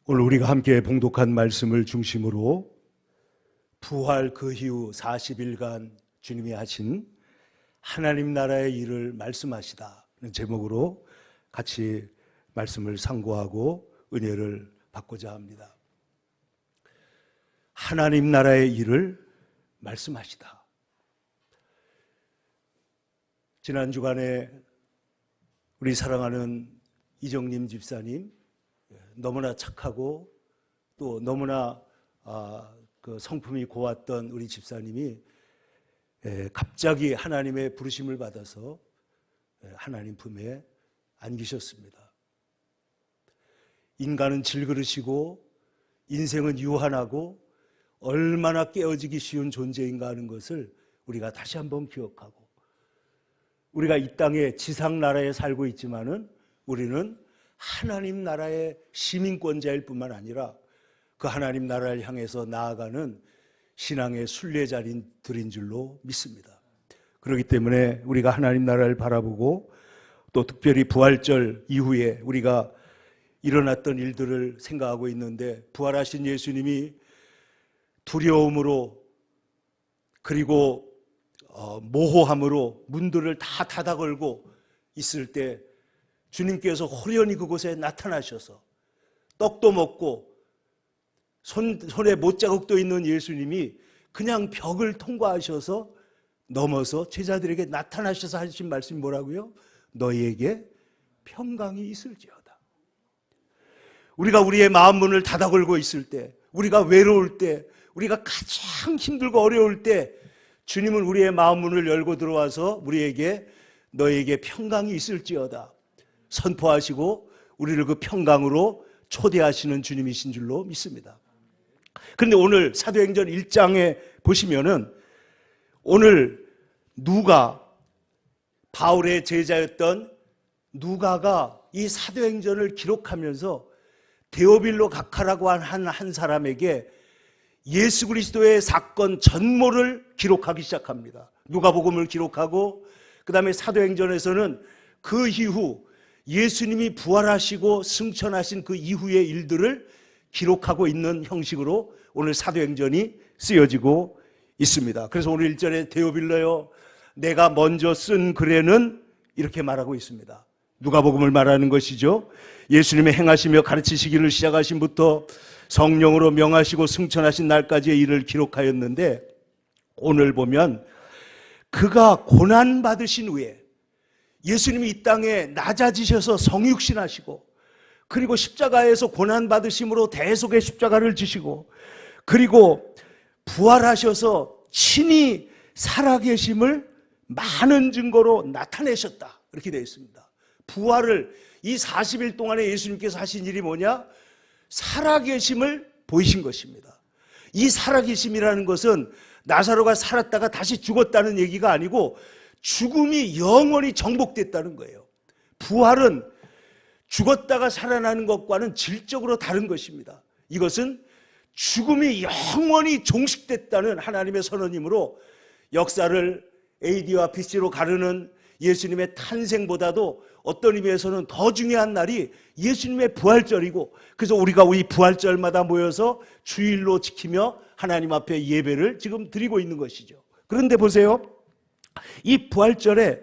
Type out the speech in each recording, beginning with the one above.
오늘 우리가 함께 봉독한 말씀을 중심으로 부활 그 이후 40일간 주님이 하신 하나님 나라의 일을 말씀하시다는 제목으로 같이 말씀을 상고하고 은혜를 받고자 합니다. 하나님 나라의 일을 말씀하시다. 지난 주간에 우리 사랑하는 이정림 집사님, 너무나 착하고 또 너무나 그 성품이 고왔던 우리 집사님이 갑자기 하나님의 부르심을 받아서 하나님 품에 안기셨습니다. 인간은 질그릇이고 인생은 유한하고 얼마나 깨어지기 쉬운 존재인가 하는 것을 우리가 다시 한번 기억하고, 우리가 이 땅에 지상나라에 살고 있지만은 우리는 하나님 나라의 시민권자일 뿐만 아니라 그 하나님 나라를 향해서 나아가는 신앙의 순례자들인 줄로 믿습니다. 그렇기 때문에 우리가 하나님 나라를 바라보고 또 특별히 부활절 이후에 우리가 일어났던 일들을 생각하고 있는데, 부활하신 예수님이 두려움으로 그리고 모호함으로 문들을 다 닫아 걸고 있을 때 주님께서 호련히 그곳에 나타나셔서 떡도 먹고 손에 못자국도 있는 예수님이 그냥 벽을 통과하셔서 넘어서 제자들에게 나타나셔서 하신 말씀이 뭐라고요? 너희에게 평강이 있을지어다. 우리가 우리의 마음 문을 닫아 걸고 있을 때, 우리가 외로울 때, 우리가 가장 힘들고 어려울 때 주님은 우리의 마음 문을 열고 들어와서 우리에게 너희에게 평강이 있을지어다 선포하시고 우리를 그 평강으로 초대하시는 주님이신 줄로 믿습니다. 그런데 오늘 사도행전 1장에 보시면은 오늘 누가, 바울의 제자였던 누가가 이 사도행전을 기록하면서 데오빌로 각하라고 한 사람에게 예수 그리스도의 사건 전모를 기록하기 시작합니다. 누가복음을 기록하고, 그 다음에 사도행전에서는 그 이후 예수님이 부활하시고 승천하신 그 이후의 일들을 기록하고 있는 형식으로 오늘 사도행전이 쓰여지고 있습니다. 그래서 오늘 1절에 데오빌로여 내가 먼저 쓴 글에는 이렇게 말하고 있습니다. 누가복음을 말하는 것이죠. 예수님의 행하시며 가르치시기를 시작하신부터 성령으로 명하시고 승천하신 날까지의 일을 기록하였는데, 오늘 보면 그가 고난받으신 후에 예수님이 이 땅에 낮아지셔서 성육신하시고, 그리고 십자가에서 고난받으심으로 대속의 십자가를 지시고, 그리고 부활하셔서 친히 살아계심을 많은 증거로 나타내셨다, 이렇게 되어 있습니다. 부활을, 이 40일 동안에 예수님께서 하신 일이 뭐냐? 살아계심을 보이신 것입니다. 이 살아계심이라는 것은 나사로가 살았다가 다시 죽었다는 얘기가 아니고 죽음이 영원히 정복됐다는 거예요. 부활은 죽었다가 살아나는 것과는 질적으로 다른 것입니다. 이것은 죽음이 영원히 종식됐다는 하나님의 선언이므로 역사를 AD와 BC로 가르는 예수님의 탄생보다도 어떤 의미에서는 더 중요한 날이 예수님의 부활절이고, 그래서 우리가 우리 부활절마다 모여서 주일로 지키며 하나님 앞에 예배를 지금 드리고 있는 것이죠. 그런데 보세요, 이 부활절에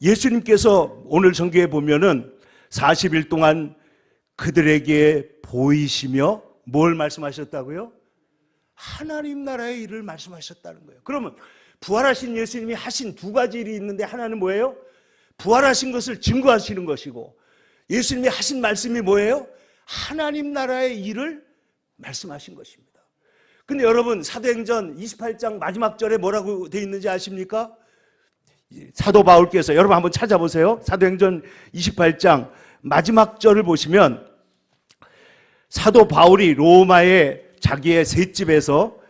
예수님께서 오늘 성경에 보면은 40일 동안 그들에게 보이시며 뭘 말씀하셨다고요? 하나님 나라의 일을 말씀하셨다는 거예요. 그러면 부활하신 예수님이 하신 두 가지 일이 있는데, 하나는 뭐예요? 부활하신 것을 증거하시는 것이고, 예수님이 하신 말씀이 뭐예요? 하나님 나라의 일을 말씀하신 것입니다. 근데 여러분, 사도행전 28장 마지막 절에 뭐라고 되어 있는지 아십니까? 사도 바울께서, 여러분 한번 찾아보세요. 사도행전 28장 마지막 절을 보시면 사도 바울이 로마의 자기의 셋집에서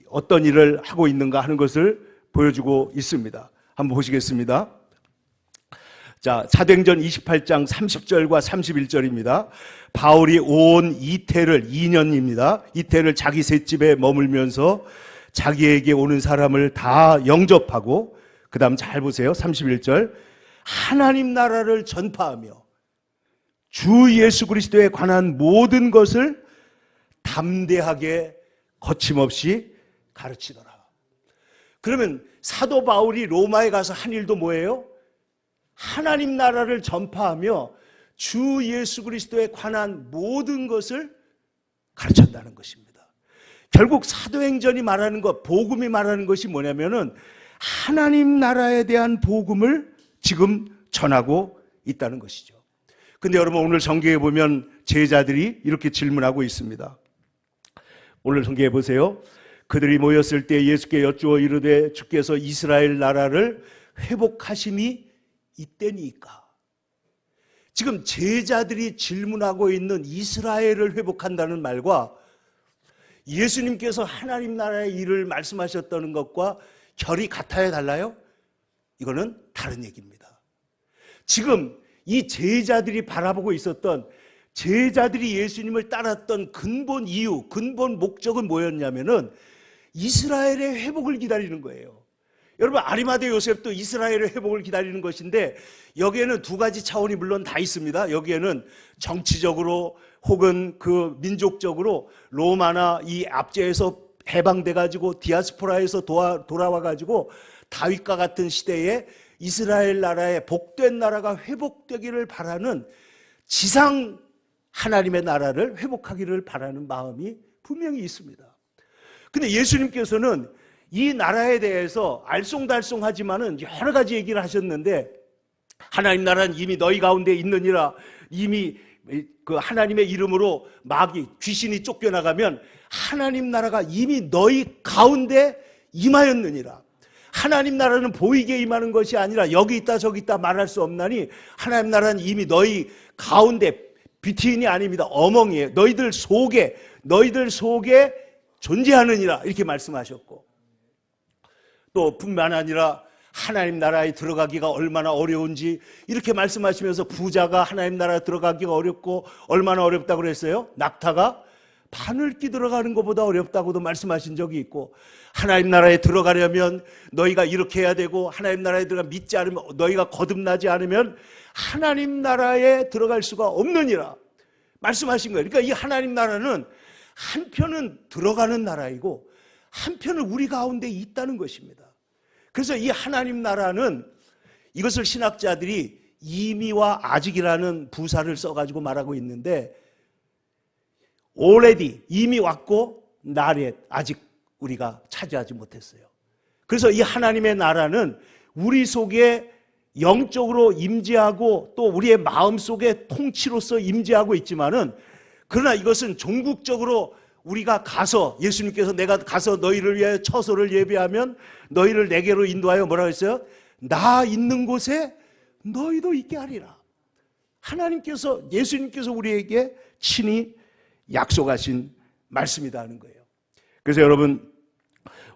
어떤 일을 하고 있는가 하는 것을 보여주고 있습니다. 한번 보시겠습니다. 자, 사도행전 28장 30절과 31절입니다. 바울이 온 이태를, 2년입니다. 이태를 자기 셋집에 머물면서 자기에게 오는 사람을 다 영접하고, 그 다음 잘 보세요. 31절. 하나님 나라를 전파하며 주 예수 그리스도에 관한 모든 것을 담대하게 거침없이 가르치더라. 그러면 사도 바울이 로마에 가서 한 일도 뭐예요? 하나님 나라를 전파하며 주 예수 그리스도에 관한 모든 것을 가르쳤다는 것입니다. 결국 사도행전이 말하는 것, 복음이 말하는 것이 뭐냐면은 하나님 나라에 대한 복음을 지금 전하고 있다는 것이죠. 근데 여러분, 오늘 성경에 보면 제자들이 이렇게 질문하고 있습니다. 오늘 성경에 보세요. 그들이 모였을 때 예수께 여쭈어 이르되 주께서 이스라엘 나라를 회복하심이 이때니까. 지금 제자들이 질문하고 있는 이스라엘을 회복한다는 말과 예수님께서 하나님 나라의 일을 말씀하셨다는 것과 결이 같아야 달라요? 이거는 다른 얘기입니다. 지금 이 제자들이 바라보고 있었던, 제자들이 예수님을 따랐던 근본 이유, 근본 목적은 뭐였냐면은 이스라엘의 회복을 기다리는 거예요. 여러분, 아리마대 요셉도 이스라엘의 회복을 기다리는 것인데 여기에는 두 가지 차원이 물론 다 있습니다. 여기에는 정치적으로 혹은 그 민족적으로 로마나 이 압제에서 해방돼 가지고 디아스포라에서 돌아와 가지고 다윗과 같은 시대에 이스라엘 나라의 복된 나라가 회복되기를 바라는 지상 하나님의 나라를 회복하기를 바라는 마음이 분명히 있습니다. 근데 예수님께서는 이 나라에 대해서 알쏭달쏭하지만은 여러 가지 얘기를 하셨는데, 하나님 나라는 이미 너희 가운데 있느니라. 이미 그 하나님의 이름으로 마귀, 귀신이 쫓겨나가면 하나님 나라가 이미 너희 가운데 임하였느니라. 하나님 나라는 보이게 임하는 것이 아니라 여기 있다 저기 있다 말할 수 없나니 하나님 나라는 이미 너희 가운데, 비트윈이 아닙니다. 어멍이에요. 너희들 속에 존재하느니라, 이렇게 말씀하셨고, 또 뿐만 아니라 하나님 나라에 들어가기가 얼마나 어려운지 이렇게 말씀하시면서 부자가 하나님 나라에 들어가기가 어렵고 얼마나 어렵다고 그랬어요? 낙타가 바늘기 들어가는 것보다 어렵다고도 말씀하신 적이 있고, 하나님 나라에 들어가려면 너희가 이렇게 해야 되고, 하나님 나라에 들어가 믿지 않으면, 너희가 거듭나지 않으면 하나님 나라에 들어갈 수가 없느니라 말씀하신 거예요. 그러니까 이 하나님 나라는 한편은 들어가는 나라이고 한편은 우리 가운데 있다는 것입니다. 그래서 이 하나님 나라는, 이것을 신학자들이 이미와 아직이라는 부사를 써가지고 말하고 있는데, already, 이미 왔고 not yet, 아직 우리가 차지하지 못했어요. 그래서 이 하나님의 나라는 우리 속에 영적으로 임재하고 또 우리의 마음속에 통치로서 임재하고 있지만은, 그러나 이것은 종국적으로 우리가 가서, 예수님께서 내가 가서 너희를 위하여 처소를 예비하면 너희를 내게로 인도하여 뭐라고 했어요? 나 있는 곳에 너희도 있게 하리라. 하나님께서, 예수님께서 우리에게 친히 약속하신 말씀이다 하는 거예요. 그래서 여러분,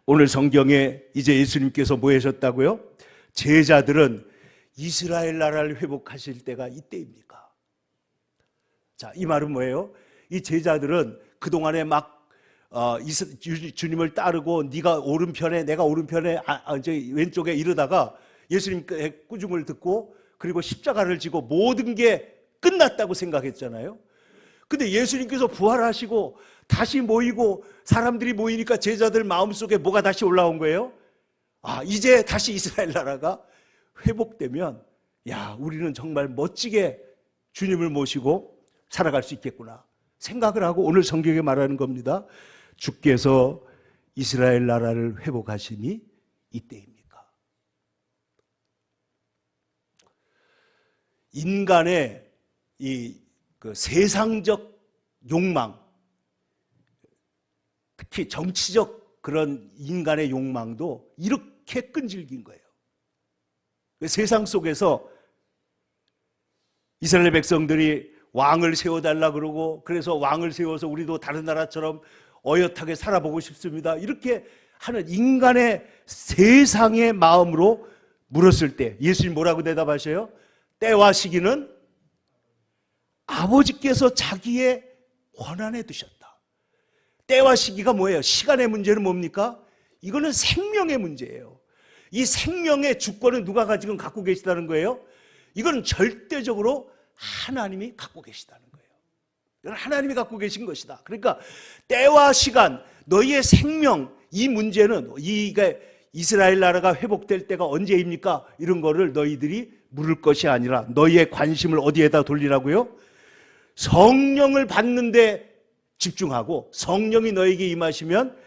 오늘 성경에 이제 예수님께서 뭐 하셨다고요? 제자들은 이스라엘 나라를 회복하실 때가 이때입니까? 자, 이 말은 뭐예요? 이 제자들은 그동안에 막 주님을 따르고 네가 오른편에 내가 오른편에 이제 왼쪽에 이르다가 예수님의 꾸중을 듣고 그리고 십자가를 지고 모든 게 끝났다고 생각했잖아요. 근데 예수님께서 부활하시고 다시 모이고 사람들이 모이니까 제자들 마음속에 뭐가 다시 올라온 거예요? 이제 다시 이스라엘 나라가 회복되면 우리는 정말 멋지게 주님을 모시고 살아갈 수 있겠구나 생각을 하고 오늘 성경에 말하는 겁니다. 주께서 이스라엘 나라를 회복하심이 이때입니까? 인간의 그 세상적 욕망, 특히 정치적 그런 인간의 욕망도 이렇게 끈질긴 거예요. 세상 속에서 이스라엘 백성들이 왕을 세워달라 그러고, 그래서 왕을 세워서 우리도 다른 나라처럼 어엿하게 살아보고 싶습니다, 이렇게 하는 인간의 세상의 마음으로 물었을 때 예수님 뭐라고 대답하셔요? 때와 시기는 아버지께서 자기의 권한에 두셨다. 때와 시기가 뭐예요? 시간의 문제는 뭡니까? 이거는 생명의 문제예요. 이 생명의 주권은 누가 지금 갖고 계시다는 거예요? 이건 절대적으로 하나님이 갖고 계시다는 거예요. 이건 하나님이 갖고 계신 것이다. 그러니까 때와 시간, 너희의 생명, 이 문제는 이게 이스라엘 나라가 회복될 때가 언제입니까? 이런 거를 너희들이 물을 것이 아니라 너희의 관심을 어디에다 돌리라고요? 성령을 받는데 집중하고, 성령이 너에게 임하시면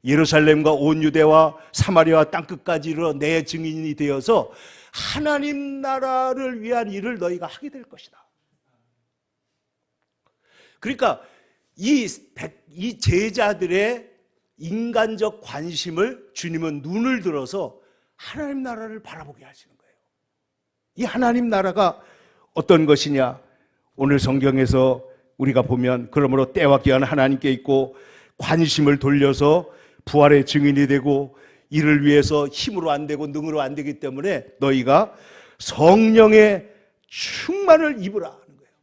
예루살렘과 온 유대와 사마리아와 땅끝까지 이르러 내 증인이 되어서 하나님 나라를 위한 일을 너희가 하게 될 것이다. 그러니까 이 제자들의 인간적 관심을 주님은 눈을 들어서 하나님 나라를 바라보게 하시는 거예요. 이 하나님 나라가 어떤 것이냐? 오늘 성경에서 우리가 보면, 그러므로 때와 기한은 하나님께 있고 관심을 돌려서 부활의 증인이 되고, 이를 위해서 힘으로 안 되고 능으로 안 되기 때문에 너희가 성령의 충만을 입으라 하는 거예요.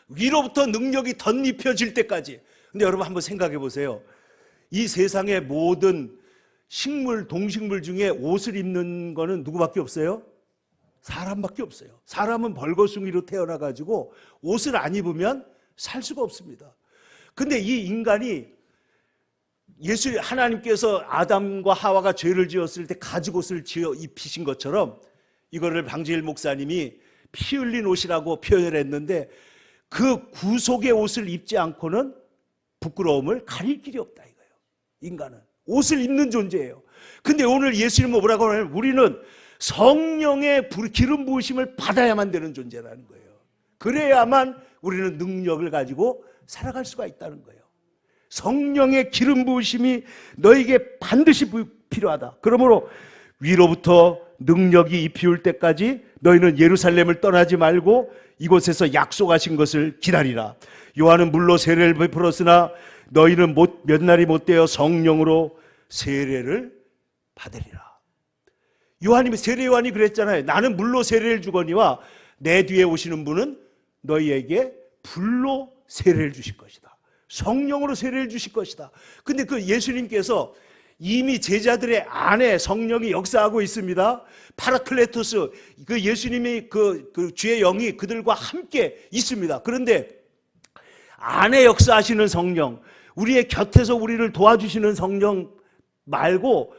위로부터 능력이 덧입혀질 때까지. 근데 여러분 한번 생각해 보세요. 이 세상의 모든 식물, 동식물 중에 옷을 입는 거는 누구밖에 없어요? 사람밖에 없어요. 사람은 벌거숭이로 태어나가지고 옷을 안 입으면 살 수가 없습니다. 근데 이 인간이 하나님께서 아담과 하와가 죄를 지었을 때 가죽옷을 지어 입히신 것처럼, 이거를 방지일 목사님이 피 흘린 옷이라고 표현을 했는데, 그 구속의 옷을 입지 않고는 부끄러움을 가릴 길이 없다 이거예요. 인간은 옷을 입는 존재예요. 근데 오늘 예수님은 뭐라고 하냐면, 우리는 성령의 기름 부으심을 받아야만 되는 존재라는 거예요. 그래야만 우리는 능력을 가지고 살아갈 수가 있다는 거예요. 성령의 기름 부으심이 너에게 반드시 필요하다. 그러므로 위로부터 능력이 입히울 때까지 너희는 예루살렘을 떠나지 말고 이곳에서 약속하신 것을 기다리라. 요한은 물로 세례를 베풀었으나 너희는 몇 날이 못되어 성령으로 세례를 받으리라. 요한님이, 세례 요한이 그랬잖아요. 나는 물로 세례를 주거니와 내 뒤에 오시는 분은 너희에게 불로 세례를 주실 것이다. 성령으로 세례를 주실 것이다. 근데 그 예수님께서 이미 제자들의 안에 성령이 역사하고 있습니다. 파라클레토스, 그 예수님이 그 주의 영이 그들과 함께 있습니다. 그런데 안에 역사하시는 성령, 우리의 곁에서 우리를 도와주시는 성령 말고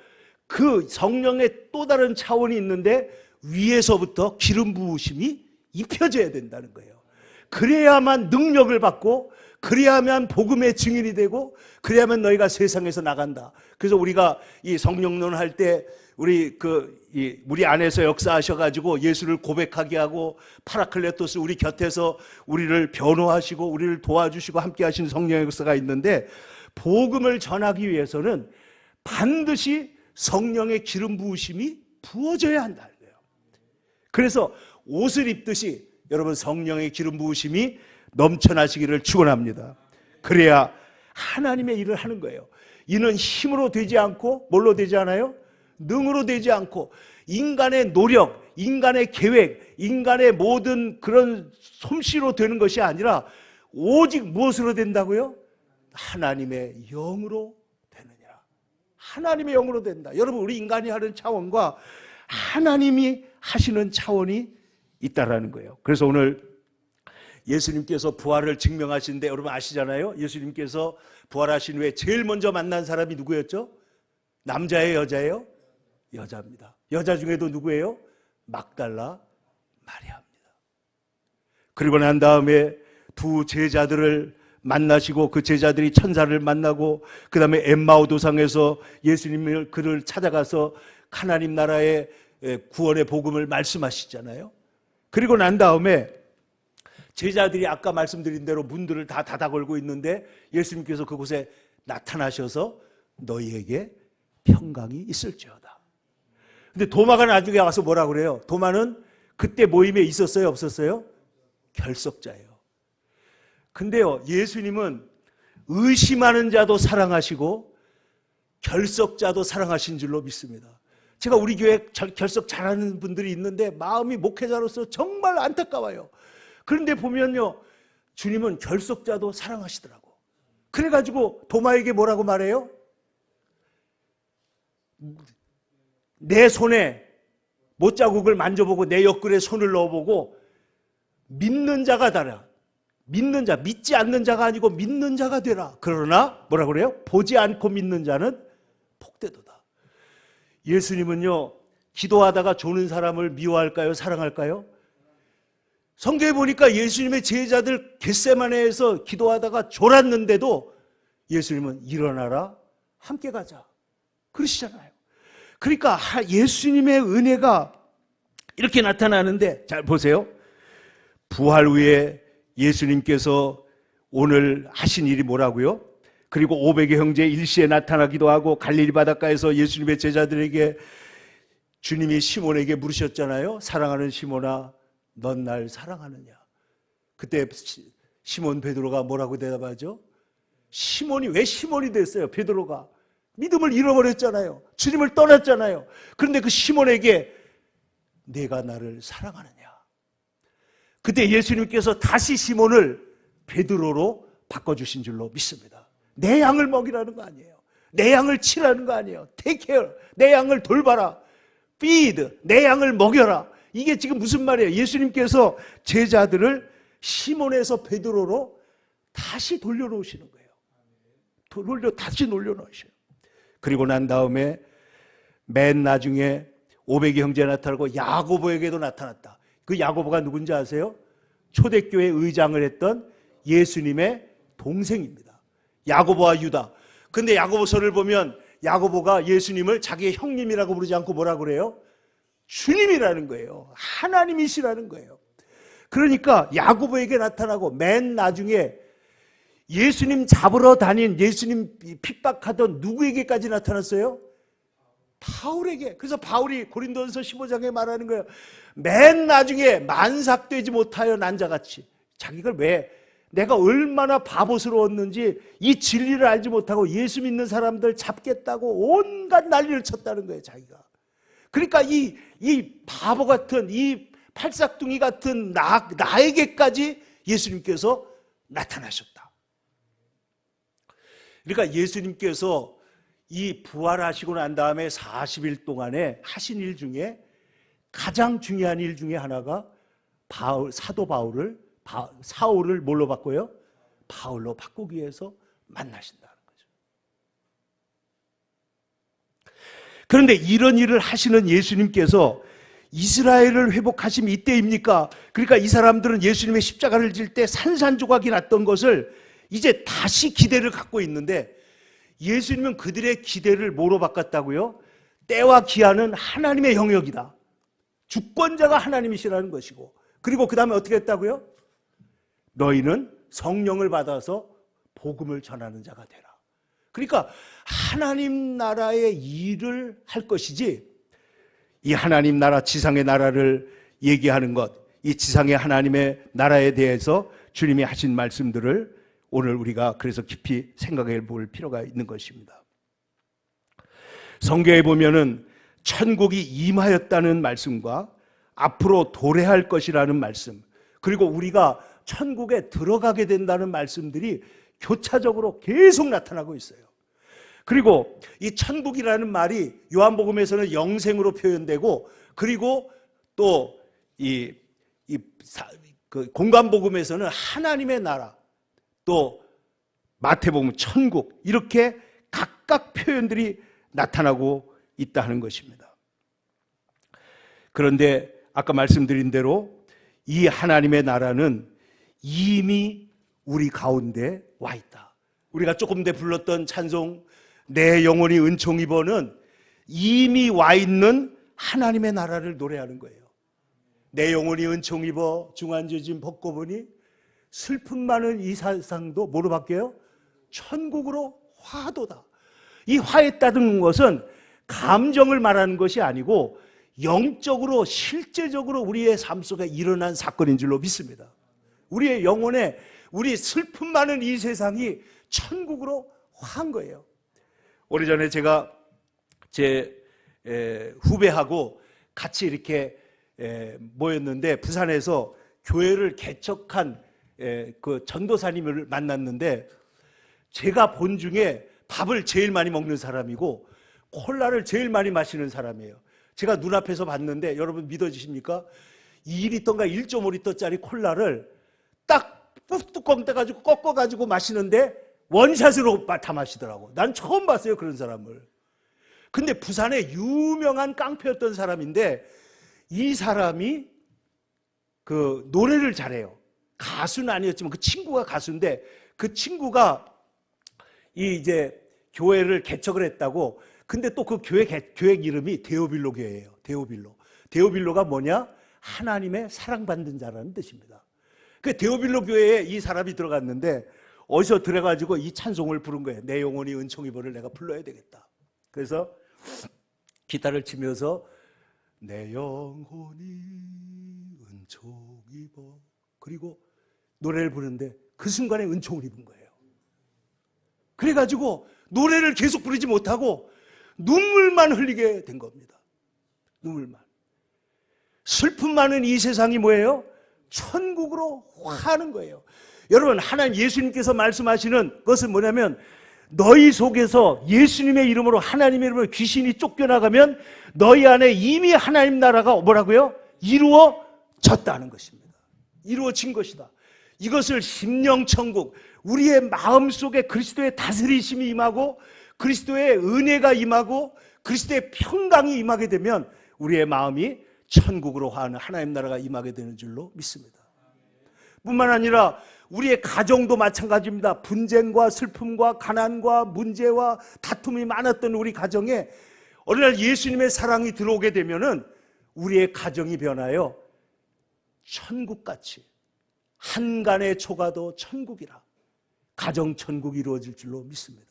그 성령의 또 다른 차원이 있는데, 위에서부터 기름 부으심이 입혀져야 된다는 거예요. 그래야만 능력을 받고, 그래야만 복음의 증인이 되고, 그래야만 너희가 세상에서 나간다. 그래서 우리가 이 성령론 할 때 우리 안에서 역사하셔가지고 예수를 고백하게 하고, 파라클레토스, 우리 곁에서 우리를 변호하시고 우리를 도와주시고 함께 하시는 성령의 역사가 있는데, 복음을 전하기 위해서는 반드시 성령의 기름 부으심이 부어져야 한다는 거예요. 그래서 옷을 입듯이 여러분 성령의 기름 부으심이 넘쳐나시기를 축원합니다. 그래야 하나님의 일을 하는 거예요. 이는 힘으로 되지 않고 뭘로 되지 않아요? 능으로 되지 않고, 인간의 노력, 인간의 계획, 인간의 모든 그런 솜씨로 되는 것이 아니라 오직 무엇으로 된다고요? 하나님의 영으로 되느니라. 하나님의 영으로 된다. 여러분, 우리 인간이 하는 차원과 하나님이 하시는 차원이 있다라는 거예요. 그래서 오늘 예수님께서 부활을 증명하시는데, 여러분 아시잖아요. 예수님께서 부활하신 후에 제일 먼저 만난 사람이 누구였죠? 남자예요, 여자예요? 여자입니다. 여자 중에도 누구예요? 막달라 마리아입니다. 그리고 난 다음에 두 제자들을 만나시고, 그 제자들이 천사를 만나고, 그 다음에 엠마오 도상에서 예수님을 그를 찾아가서 하나님 나라의 구원의 복음을 말씀하시잖아요. 그리고 난 다음에 제자들이 아까 말씀드린 대로 문들을 다 닫아 걸고 있는데, 예수님께서 그곳에 나타나셔서 너희에게 평강이 있을지어다. 근데 도마가 나중에 와서 뭐라 그래요? 도마는 그때 모임에 있었어요, 없었어요? 결석자예요. 근데요, 예수님은 의심하는 자도 사랑하시고 결석자도 사랑하신 줄로 믿습니다. 제가 우리 교회 결석 잘하는 분들이 있는데 마음이 목회자로서 정말 안타까워요. 그런데 보면요, 주님은 결석자도 사랑하시더라고. 그래가지고 도마에게 뭐라고 말해요? 내 손에 못자국을 만져보고 내 옆구리에 손을 넣어보고 믿는 자가 다라. 믿는 자, 믿지 않는 자가 아니고 믿는 자가 되라. 그러나 뭐라 그래요? 보지 않고 믿는 자는 복되도다. 예수님은요, 기도하다가 조는 사람을 미워할까요? 사랑할까요? 성경에 보니까 예수님의 제자들 겟세마네에서 기도하다가 졸았는데도 예수님은 일어나라, 함께 가자, 그러시잖아요. 그러니까 예수님의 은혜가 이렇게 나타나는데, 잘 보세요. 부활 후에 예수님께서 오늘 하신 일이 뭐라고요? 그리고 500의 형제 일시에 나타나기도 하고 갈릴리 바닷가에서 예수님의 제자들에게 주님이 시몬에게 물으셨잖아요. 사랑하는 시몬아, 넌 날 사랑하느냐? 그때 시몬 베드로가 뭐라고 대답하죠? 시몬이 왜 시몬이 됐어요? 베드로가 믿음을 잃어버렸잖아요. 주님을 떠났잖아요. 그런데 그 시몬에게 내가 나를 사랑하느냐? 그때 예수님께서 다시 시몬을 베드로로 바꿔주신 줄로 믿습니다. 내 양을 먹이라는 거 아니에요. 내 양을 치라는 거 아니에요. Take care. 내 양을 돌봐라. Feed. 내 양을 먹여라. 이게 지금 무슨 말이에요? 예수님께서 제자들을 시몬에서 베드로로 다시 돌려놓으시는 거예요. 다시 놀려놓으셔요. 그리고 난 다음에 맨 나중에 500의 형제 나타나고 야고보에게도 나타났다. 그 야고보가 누군지 아세요? 초대교회 의장을 했던 예수님의 동생입니다. 야고보와 유다. 근데 야고보서를 보면 야고보가 예수님을 자기의 형님이라고 부르지 않고 뭐라고 그래요? 주님이라는 거예요. 하나님이시라는 거예요. 그러니까 야고보에게 나타나고 맨 나중에 예수님 잡으러 다닌, 예수님 핍박하던 누구에게까지 나타났어요? 바울에게. 그래서 바울이 고린도전서 15장에 말하는 거예요. 맨 나중에 만삭되지 못하여 난자같이. 자기가 왜 내가 얼마나 바보스러웠는지 이 진리를 알지 못하고 예수 믿는 사람들 잡겠다고 온갖 난리를 쳤다는 거예요, 자기가. 그러니까 이 바보 같은, 이 팔싹둥이 같은 나에게까지 예수님께서 나타나셨다. 그러니까 예수님께서 이 부활하시고 난 다음에 40일 동안에 하신 일 중에 가장 중요한 일 중에 하나가 사도 사울을 뭘로 바꿔요? 바울로 바꾸기 위해서 만나신다는 거죠. 그런데 이런 일을 하시는 예수님께서 이스라엘을 회복하심 이때입니까? 그러니까 이 사람들은 예수님의 십자가를 질 때 산산조각이 났던 것을 이제 다시 기대를 갖고 있는데 예수님은 그들의 기대를 뭐로 바꿨다고요? 때와 기한은 하나님의 영역이다. 주권자가 하나님이시라는 것이고, 그리고 그 다음에 어떻게 했다고요? 너희는 성령을 받아서 복음을 전하는 자가 되라. 그러니까 하나님 나라의 일을 할 것이지, 이 하나님 나라, 지상의 나라를 얘기하는 것, 이 지상의 하나님의 나라에 대해서 주님이 하신 말씀들을 오늘 우리가 그래서 깊이 생각해 볼 필요가 있는 것입니다. 성경에 보면은 천국이 임하였다는 말씀과 앞으로 도래할 것이라는 말씀, 그리고 우리가 천국에 들어가게 된다는 말씀들이 교차적으로 계속 나타나고 있어요. 그리고 이 천국이라는 말이 요한복음에서는 영생으로 표현되고, 그리고 또 공관복음에서는 하나님의 나라, 또 마태복음 천국, 이렇게 각각 표현들이 나타나고 있다 하는 것입니다. 그런데 아까 말씀드린 대로 이 하나님의 나라는 이미 우리 가운데 와 있다. 우리가 조금 전에 불렀던 찬송 내 영혼이 은총 입어는 이미 와 있는 하나님의 나라를 노래하는 거예요. 내 영혼이 은총 입어 중한죄짐 벗고 보니 슬픔 많은 이 세상도 뭐로 바뀌어요? 천국으로 화도다. 이 화했다는 것은 감정을 말하는 것이 아니고 영적으로 실제적으로 우리의 삶 속에 일어난 사건인 줄로 믿습니다. 우리의 영혼에 우리 슬픔 많은 이 세상이 천국으로 화한 거예요. 오래전에 제가 제 후배하고 같이 이렇게 모였는데 부산에서 교회를 개척한 그 전도사님을 만났는데, 제가 본 중에 밥을 제일 많이 먹는 사람이고 콜라를 제일 많이 마시는 사람이에요. 제가 눈앞에서 봤는데 여러분 믿어지십니까? 2리터인가 1.5리터짜리 콜라를 딱 뚜껑 떼가지고 꺾어가지고 마시는데 원샷으로 다 마시더라고. 난 처음 봤어요, 그런 사람을. 근데 부산에 유명한 깡패였던 사람인데 이 사람이 그 노래를 잘해요. 가수는 아니었지만 그 친구가 가수인데 그 친구가 이제 교회를 개척을 했다고. 근데 또 그 교회 이름이 데오빌로 교회예요. 데오빌로가 뭐냐? 하나님의 사랑받는 자라는 뜻입니다. 그 데오빌로 교회에 이 사람이 들어갔는데 어디서 들어가지고 이 찬송을 부른 거예요. 내 영혼이 은총 입어를 내가 불러야 되겠다. 그래서 기타를 치면서 내 영혼이 은총 입어, 그리고 노래를 부르는데 그 순간에 은총을 입은 거예요. 그래가지고 노래를 계속 부르지 못하고 눈물만 흘리게 된 겁니다. 눈물만. 슬픔 많은 이 세상이 뭐예요? 천국으로 화하는 거예요. 여러분, 하나님 예수님께서 말씀하시는 것은 뭐냐면 너희 속에서 예수님의 이름으로, 하나님의 이름으로 귀신이 쫓겨나가면 너희 안에 이미 하나님 나라가 뭐라고요? 이루어졌다는 것입니다. 이루어진 것이다. 이것을 심령천국, 우리의 마음속에 그리스도의 다스리심이 임하고 그리스도의 은혜가 임하고 그리스도의 평강이 임하게 되면 우리의 마음이 천국으로 화하는 하나님 나라가 임하게 되는 줄로 믿습니다. 뿐만 아니라 우리의 가정도 마찬가지입니다. 분쟁과 슬픔과 가난과 문제와 다툼이 많았던 우리 가정에 어느 날 예수님의 사랑이 들어오게 되면은 우리의 가정이 변하여 천국같이, 한간의 초가도 천국이라, 가정 천국이 이루어질 줄로 믿습니다.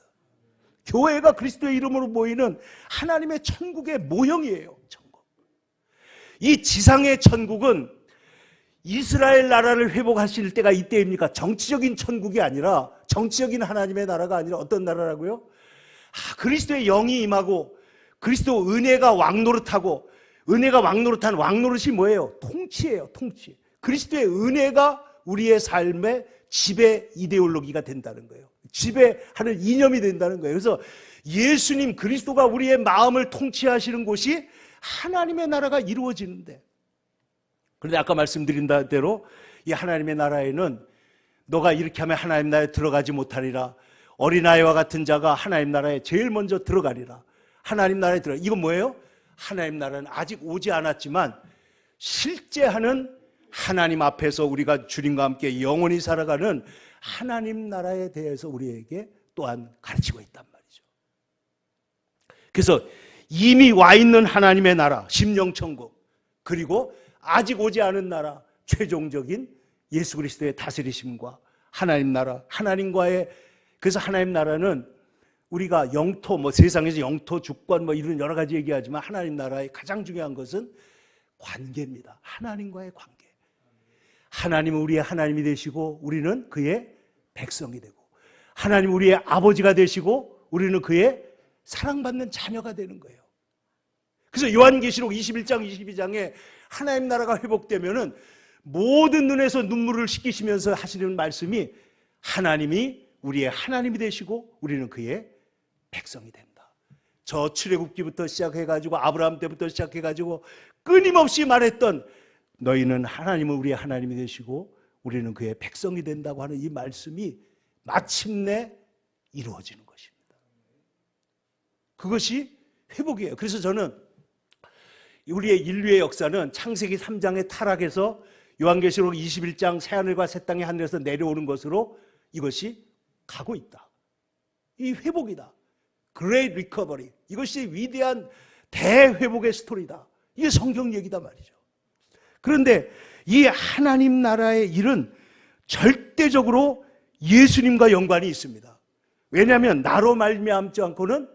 교회가 그리스도의 이름으로 모이는 하나님의 천국의 모형이에요. 천국. 이 지상의 천국은 이스라엘 나라를 회복하실 때가 이때입니까? 정치적인 천국이 아니라, 정치적인 하나님의 나라가 아니라 어떤 나라라고요? 그리스도의 영이 임하고 그리스도 은혜가 왕노릇하고, 은혜가 왕노릇한 왕노릇이 뭐예요? 통치예요. 통치. 그리스도의 은혜가 우리의 삶의 지배 이데올로기가 된다는 거예요. 지배하는 이념이 된다는 거예요. 그래서 예수님 그리스도가 우리의 마음을 통치하시는 곳이 하나님의 나라가 이루어지는데, 그런데 아까 말씀드린 대로 이 하나님의 나라에는 너가 이렇게 하면 하나님 나라에 들어가지 못하리라, 어린아이와 같은 자가 하나님 나라에 제일 먼저 들어가리라. 하나님 나라에 들어가. 이건 뭐예요? 하나님 나라는 아직 오지 않았지만 실제 하는 하나님 앞에서 우리가 주님과 함께 영원히 살아가는 하나님 나라에 대해서 우리에게 또한 가르치고 있단 말이죠. 그래서 이미 와 있는 하나님의 나라, 심령천국, 그리고 아직 오지 않은 나라, 최종적인 예수 그리스도의 다스리심과 하나님 나라, 하나님과의, 그래서 하나님 나라는 우리가 영토, 세상에서 영토, 주권 이런 여러 가지 얘기하지만 하나님 나라의 가장 중요한 것은 관계입니다. 하나님과의 관계. 하나님은 우리의 하나님이 되시고 우리는 그의 백성이 되고, 하나님은 우리의 아버지가 되시고 우리는 그의 사랑받는 자녀가 되는 거예요. 그래서 요한계시록 21장 22장에 하나님 나라가 회복되면은 모든 눈에서 눈물을 씻기시면서 하시는 말씀이 하나님이 우리의 하나님이 되시고 우리는 그의 백성이 된다. 저 출애굽기부터 시작해가지고 아브라함 때부터 시작해가지고 끊임없이 말했던 너희는 하나님은 우리의 하나님이 되시고 우리는 그의 백성이 된다고 하는 이 말씀이 마침내 이루어지는 것입니다. 그것이 회복이에요. 그래서 저는 우리의 인류의 역사는 창세기 3장의 타락에서 요한계시록 21장 새하늘과 새 땅의 하늘에서 내려오는 것으로 이것이 가고 있다. 이 회복이다. Great Recovery. 이것이 위대한 대회복의 스토리다. 이게 성경 얘기다 말이죠. 그런데 이 하나님 나라의 일은 절대적으로 예수님과 연관이 있습니다. 왜냐하면 나로 말미암지 않고는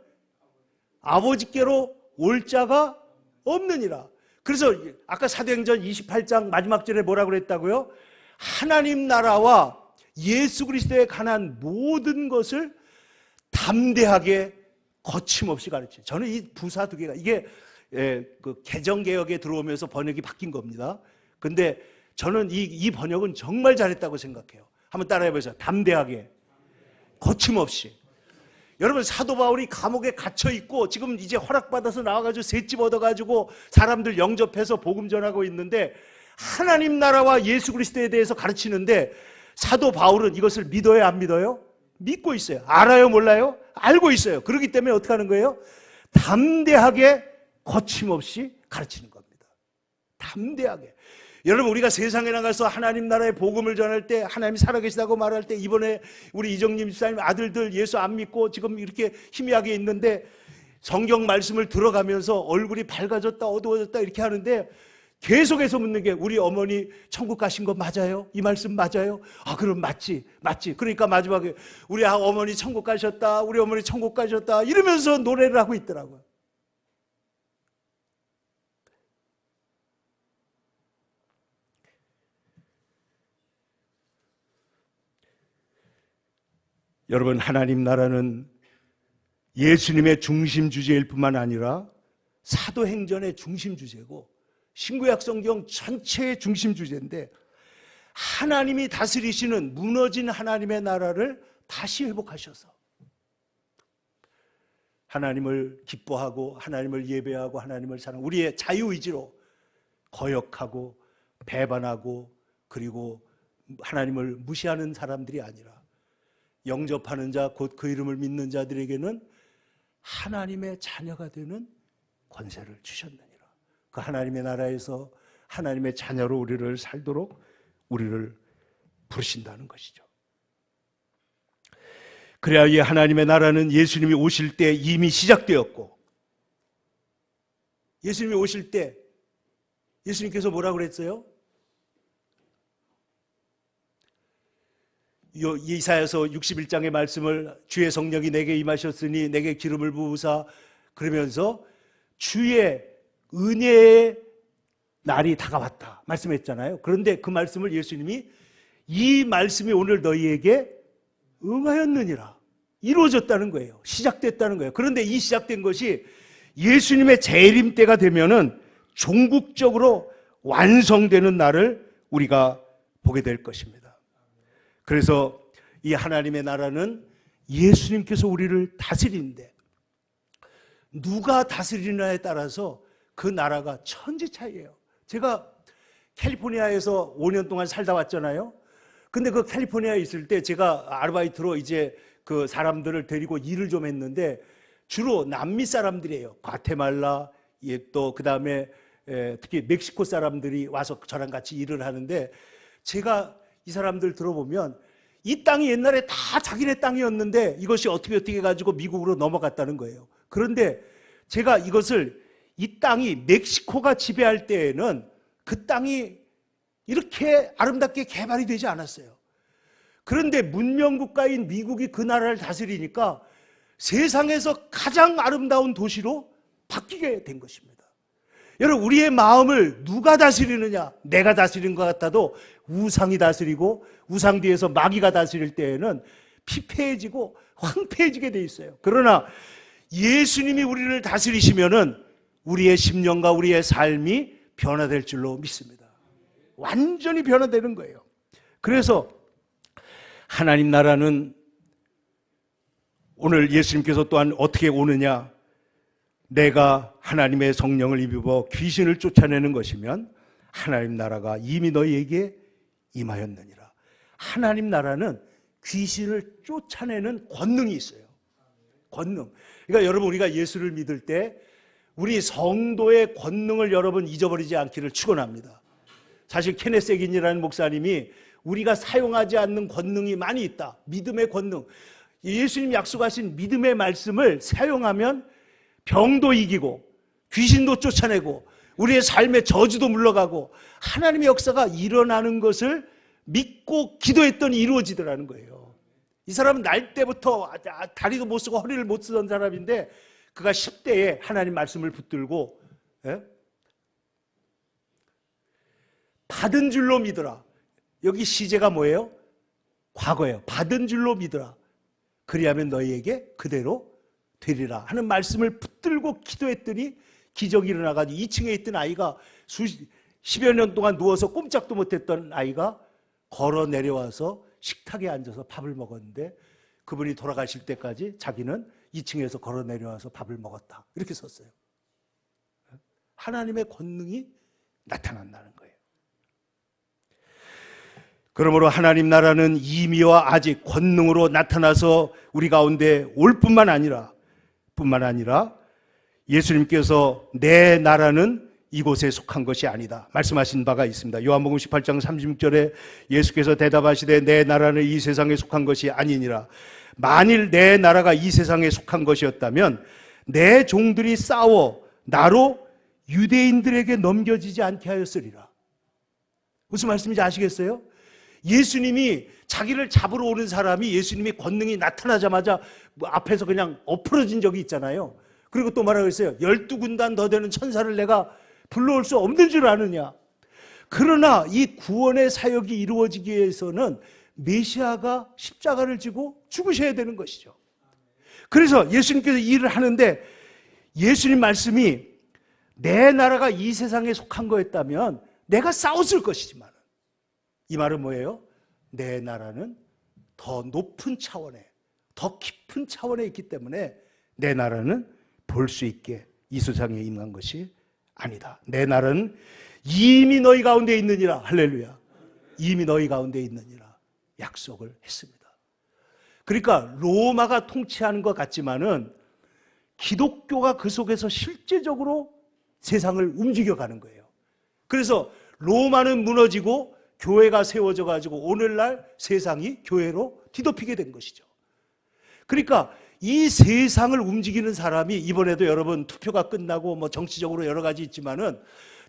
아버지께로 올 자가 없느니라. 그래서 아까 사도행전 28장 마지막 절에 뭐라고 그랬다고요? 하나님 나라와 예수 그리스도에 관한 모든 것을 담대하게 거침없이 가르쳐요. 저는 이 부사 두 개가, 이게 그 개정개혁에 들어오면서 번역이 바뀐 겁니다. 근데 저는 이 번역은 정말 잘했다고 생각해요. 한번 따라해 보세요. 담대하게, 거침없이. 여러분, 사도 바울이 감옥에 갇혀 있고 지금 이제 허락받아서 나와가지고 셋집 얻어가지고 사람들 영접해서 복음 전하고 있는데 하나님 나라와 예수 그리스도에 대해서 가르치는데 사도 바울은 이것을 믿어요, 안 믿어요? 믿고 있어요. 알아요, 몰라요? 알고 있어요. 그렇기 때문에 어떻게 하는 거예요? 담대하게 거침없이 가르치는 겁니다. 담대하게. 여러분, 우리가 세상에 나가서 하나님 나라의 복음을 전할 때, 하나님이 살아계시다고 말할 때, 이번에 우리 이정림 집사님 아들들 예수 안 믿고 지금 이렇게 희미하게 있는데 성경 말씀을 들어가면서 얼굴이 밝아졌다 어두워졌다 이렇게 하는데 계속해서 묻는 게, 우리 어머니 천국 가신 거 맞아요? 이 말씀 맞아요? 아, 그럼 맞지. 그러니까 마지막에 우리 어머니 천국 가셨다, 우리 어머니 천국 가셨다 이러면서 노래를 하고 있더라고요. 여러분, 하나님 나라는 예수님의 중심 주제일 뿐만 아니라 사도행전의 중심 주제고 신구약 성경 전체의 중심 주제인데, 하나님이 다스리시는 무너진 하나님의 나라를 다시 회복하셔서 하나님을 기뻐하고 하나님을 예배하고 하나님을 사랑, 우리의 자유의지로 거역하고 배반하고 그리고 하나님을 무시하는 사람들이 아니라 영접하는 자, 곧 그 이름을 믿는 자들에게는 하나님의 자녀가 되는 권세를 주셨느니라. 그 하나님의 나라에서 하나님의 자녀로 우리를 살도록 우리를 부르신다는 것이죠. 그래야 이 하나님의 나라는 예수님이 오실 때 이미 시작되었고, 예수님이 오실 때 예수님께서 뭐라고 그랬어요? 이사야서 61장의 말씀을, 주의 성령이 내게 임하셨으니 내게 기름을 부으사, 그러면서 주의 은혜의 날이 다가왔다 말씀했잖아요. 그런데 그 말씀을 예수님이 이 말씀이 오늘 너희에게 응하였느니라, 이루어졌다는 거예요. 시작됐다는 거예요. 그런데 이 시작된 것이 예수님의 재림 때가 되면은 종국적으로 완성되는 날을 우리가 보게 될 것입니다. 그래서 이 하나님의 나라는 예수님께서 우리를 다스리는데, 누가 다스리느냐에 따라서 그 나라가 천지 차이예요. 제가 캘리포니아에서 5년 동안 살다 왔잖아요. 근데 그 캘리포니아에 있을 때 제가 아르바이트로 이제 그 사람들을 데리고 일을 좀 했는데 주로 남미 사람들이에요. 과테말라, 또 그 다음에 특히 멕시코 사람들이 와서 저랑 같이 일을 하는데, 제가 이 사람들 들어보면 이 땅이 옛날에 다 자기네 땅이었는데 이것이 어떻게 해가지고 미국으로 넘어갔다는 거예요. 그런데 제가 이것을, 이 땅이 멕시코가 지배할 때에는 그 땅이 이렇게 아름답게 개발이 되지 않았어요. 그런데 문명국가인 미국이 그 나라를 다스리니까 세상에서 가장 아름다운 도시로 바뀌게 된 것입니다. 여러분, 우리의 마음을 누가 다스리느냐? 내가 다스리는 것 같아도 우상이 다스리고, 우상 뒤에서 마귀가 다스릴 때에는 피폐해지고 황폐해지게 돼 있어요. 그러나 예수님이 우리를 다스리시면은 우리의 심령과 우리의 삶이 변화될 줄로 믿습니다. 완전히 변화되는 거예요. 그래서 하나님 나라는 오늘 예수님께서 또한 어떻게 오느냐? 내가 하나님의 성령을 입어 귀신을 쫓아내는 것이면 하나님 나라가 이미 너희에게 임하였느니라. 하나님 나라는 귀신을 쫓아내는 권능이 있어요. 권능. 그러니까 여러분, 우리가 예수를 믿을 때 우리 성도의 권능을 여러분 잊어버리지 않기를 축원합니다. 사실 케네스 에긴이라는 목사님이 우리가 사용하지 않는 권능이 많이 있다. 믿음의 권능. 예수님 약속하신 믿음의 말씀을 사용하면 병도 이기고 귀신도 쫓아내고 우리의 삶의 저주도 물러가고 하나님의 역사가 일어나는 것을 믿고 기도했더니 이루어지더라는 거예요. 이 사람은 날 때부터 다리도 못 쓰고 허리를 못 쓰던 사람인데, 그가 10대에 하나님 말씀을 붙들고 받은 줄로 믿으라. 여기 시제가 뭐예요? 과거예요. 받은 줄로 믿으라. 그리하면 너희에게 그대로 되리라 하는 말씀을 붙들고 기도했더니 기적이 일어나가지고 2층에 있던 아이가 10여 년 동안 누워서 꼼짝도 못했던 아이가 걸어 내려와서 식탁에 앉아서 밥을 먹었는데, 그분이 돌아가실 때까지 자기는 2층에서 걸어 내려와서 밥을 먹었다, 이렇게 썼어요. 하나님의 권능이 나타난다는 거예요. 그러므로 하나님 나라는 임의와 아직 권능으로 나타나서 우리 가운데 올 뿐만 아니라 예수님께서 내 나라는 이곳에 속한 것이 아니다 말씀하신 바가 있습니다. 요한복음 18장 36절에 예수께서 대답하시되 내 나라는 이 세상에 속한 것이 아니니라. 만일 내 나라가 이 세상에 속한 것이었다면 내 종들이 싸워 나로 유대인들에게 넘겨지지 않게 하였으리라. 무슨 말씀인지 아시겠어요? 예수님이 자기를 잡으러 오는 사람이 예수님이 권능이 나타나자마자 앞에서 그냥 엎어진 적이 있잖아요. 그리고 또 말하고 있어요. 12군단 더 되는 천사를 내가 불러올 수 없는 줄 아느냐. 그러나 이 구원의 사역이 이루어지기 위해서는 메시아가 십자가를 지고 죽으셔야 되는 것이죠. 그래서 예수님께서 이 일을 하는데 예수님 말씀이 내 나라가 이 세상에 속한 거였다면 내가 싸웠을 것이지만 이 말은 뭐예요? 내 나라는 더 높은 차원에, 더 깊은 차원에 있기 때문에 내 나라는 볼 수 있게 이 세상에 임한 것이 아니다. 내 나라는 이미 너희 가운데 있느니라. 할렐루야. 이미 너희 가운데 있느니라 약속을 했습니다. 그러니까 로마가 통치하는 것 같지만은 기독교가 그 속에서 실제적으로 세상을 움직여가는 거예요. 그래서 로마는 무너지고 교회가 세워져 가지고 오늘날 세상이 교회로 뒤덮이게 된 것이죠. 그러니까 이 세상을 움직이는 사람이 이번에도 여러분 투표가 끝나고 뭐 정치적으로 여러 가지 있지만은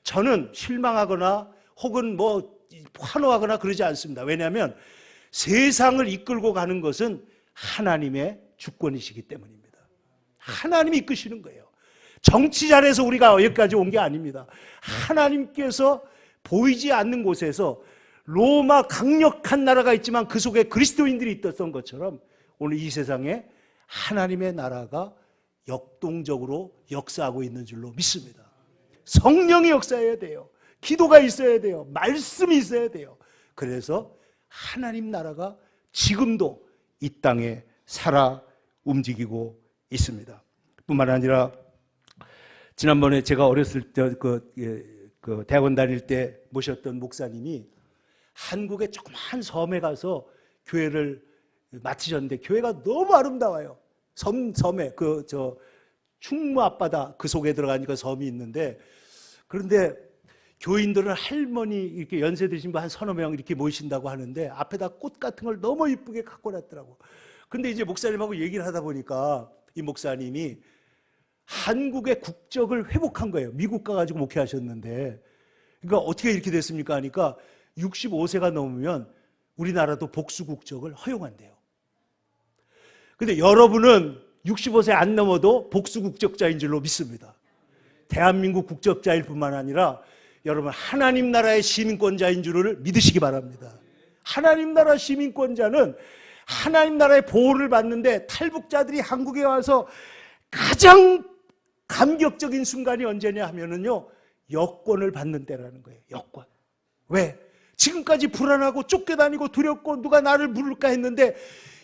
저는 실망하거나 혹은 뭐 환호하거나 그러지 않습니다. 왜냐하면 세상을 이끌고 가는 것은 하나님의 주권이시기 때문입니다. 하나님이 이끄시는 거예요. 정치 잘해서 우리가 여기까지 온 게 아닙니다. 하나님께서 보이지 않는 곳에서 로마 강력한 나라가 있지만 그 속에 그리스도인들이 있었던 것처럼 오늘 이 세상에 하나님의 나라가 역동적으로 역사하고 있는 줄로 믿습니다. 성령이 역사해야 돼요. 기도가 있어야 돼요. 말씀이 있어야 돼요. 그래서 하나님 나라가 지금도 이 땅에 살아 움직이고 있습니다. 뿐만 아니라 지난번에 제가 어렸을 때 대학원 다닐 때 모셨던 목사님이 한국의 조그만 섬에 가서 교회를 마치셨는데 교회가 너무 아름다워요. 섬에 충무 앞바다 그 속에 들어가니까 섬이 있는데 그런데 교인들은 할머니 이렇게 연세 드신 분 한 서너 명 이렇게 모이신다고 하는데 앞에다 꽃 같은 걸 너무 이쁘게 갖고 놨더라고. 근데 이제 목사님하고 얘기를 하다 보니까 이 목사님이 한국의 국적을 회복한 거예요. 미국 가가지고 목회하셨는데 그러니까 어떻게 이렇게 됐습니까 하니까 65세가 넘으면 우리나라도 복수 국적을 허용한대요. 근데 여러분은 65세 안 넘어도 복수 국적자인 줄로 믿습니다. 대한민국 국적자일 뿐만 아니라 여러분 하나님 나라의 시민권자인 줄을 믿으시기 바랍니다. 하나님 나라 시민권자는 하나님 나라의 보호를 받는데 탈북자들이 한국에 와서 가장 감격적인 순간이 언제냐 하면은요 여권을 받는 때라는 거예요. 여권. 왜? 지금까지 불안하고 쫓겨다니고 두렵고 누가 나를 물을까 했는데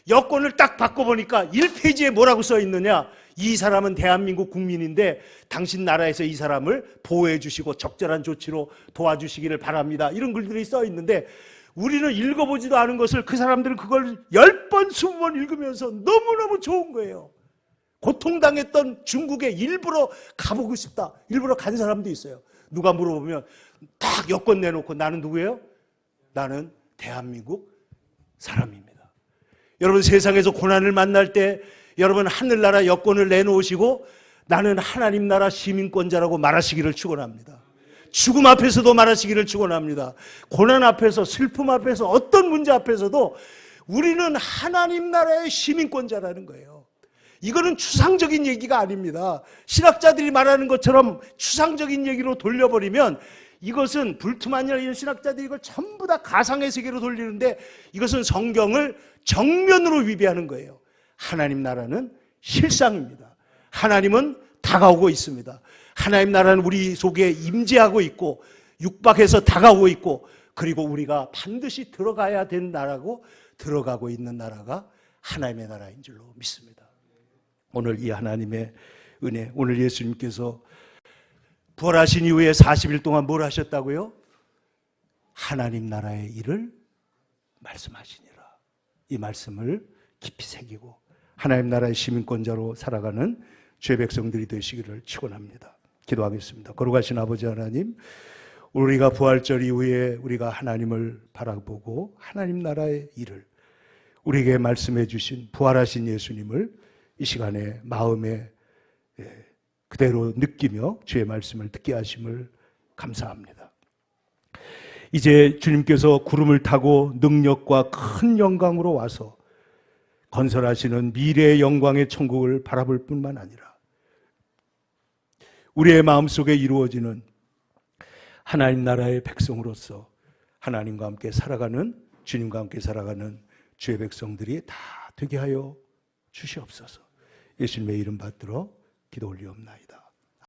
여권을 딱 바꿔보니까 1페이지에 뭐라고 써 있느냐. 이 사람은 대한민국 국민인데 당신 나라에서 이 사람을 보호해 주시고 적절한 조치로 도와주시기를 바랍니다. 이런 글들이 써 있는데 우리는 읽어보지도 않은 것을 그 사람들은 그걸 10번, 20번 읽으면서 너무너무 좋은 거예요. 고통당했던 중국에 일부러 가보고 싶다. 일부러 간 사람도 있어요. 누가 물어보면 딱 여권 내놓고 나는 누구예요? 나는 대한민국 사람입니다. 여러분 세상에서 고난을 만날 때 여러분 하늘나라 여권을 내놓으시고 나는 하나님 나라 시민권자라고 말하시기를 축원합니다. 죽음 앞에서도 말하시기를 축원합니다. 고난 앞에서 슬픔 앞에서 어떤 문제 앞에서도 우리는 하나님 나라의 시민권자라는 거예요. 이거는 추상적인 얘기가 아닙니다. 신학자들이 말하는 것처럼 추상적인 얘기로 돌려버리면 이것은 불트만이나 이런 신학자들이 이걸 전부 다 가상의 세계로 돌리는데 이것은 성경을 정면으로 위배하는 거예요. 하나님 나라는 실상입니다. 하나님은 다가오고 있습니다. 하나님 나라는 우리 속에 임재하고 있고 육박해서 다가오고 있고 그리고 우리가 반드시 들어가야 되는 나라고 들어가고 있는 나라가 하나님의 나라인 줄로 믿습니다. 오늘 이 하나님의 은혜, 오늘 예수님께서 부활하신 이후에 40일 동안 뭘 하셨다고요? 하나님 나라의 일을 말씀하시니라. 이 말씀을 깊이 새기고 하나님 나라의 시민권자로 살아가는 주의 백성들이 되시기를 축원합니다. 기도하겠습니다. 거룩하신 아버지 하나님, 우리가 부활절 이후에 우리가 하나님을 바라보고 하나님 나라의 일을 우리에게 말씀해 주신 부활하신 예수님을 이 시간에 마음에 그대로 느끼며 주의 말씀을 듣게 하심을 감사합니다. 이제 주님께서 구름을 타고 능력과 큰 영광으로 와서 건설하시는 미래의 영광의 천국을 바라볼 뿐만 아니라 우리의 마음속에 이루어지는 하나님 나라의 백성으로서 하나님과 함께 살아가는, 주님과 함께 살아가는 주의 백성들이 다 되게 하여 주시옵소서. 예수님의 이름 받들어 기도 올리옵나이다.